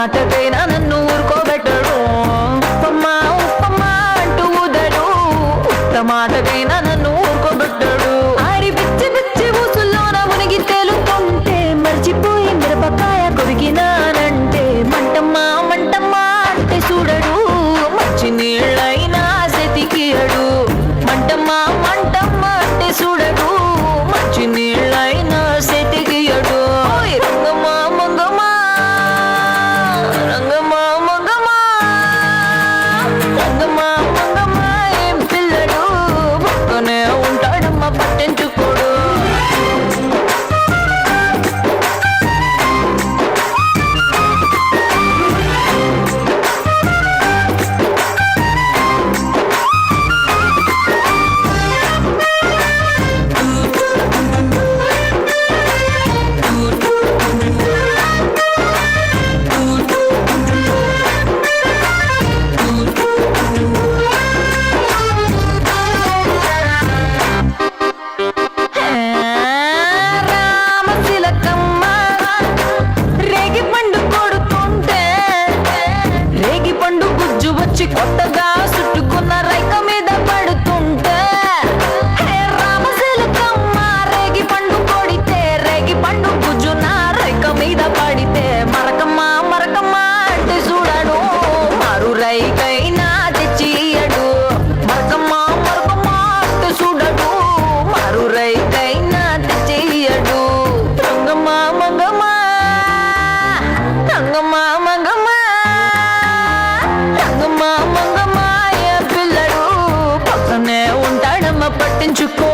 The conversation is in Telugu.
మాటకైనా నన్ను ఊరుకోబెట్టడు ఉప్పమ్మా ఉప్పమ్మా అంటూ ఊదడు ఉత్త మాటకైనా నన్ను ఊరుకోబెట్టడు ఆడి పిచ్చి పిచ్చి ఊసుల్లోన మునిగి తేలుతుంటే మర్చిపోయి మిరపకాయ కొరికినానంటే మంటమ్మా మంటమ్మా అంటే చూడడు మంచి నీళ్ళైనా సెతికియడు మంటమ్మా మంటమ్మా అంటే చూడడు మంచి నీళ్ళైనా సెతికియడు రంగమ్మా మంగమ్మా రంగమ్మా మంగమ్మా రంగమ్మా మంగమ్మా ఏం పిల్లడు పక్కనే ఉంటాడమ్మా పట్టించుకోడు కొత్తగా చుట్టుకున్న రైక మీద పడుతుంటే రామశిలకమ్మ రేగి పండు కొడితే రేగి పండు గుజ్జున రైక మీద పడితే మరకమ్మా మరకమ్మా అంటే చూడడు మారు రైకైనా తెచ్చియడు మరకమ్మా మరకమ్మా అంటే చూడడు మారు రైకైనా తెచ్చియడు రంగమ్మా మంగమ్మా రంగమ్మా మంగమ్మా రంగమ్మా మంగమ్మా ఏ పిల్లడు పక్కనే ఉంటాడమ్మ పట్టించుకో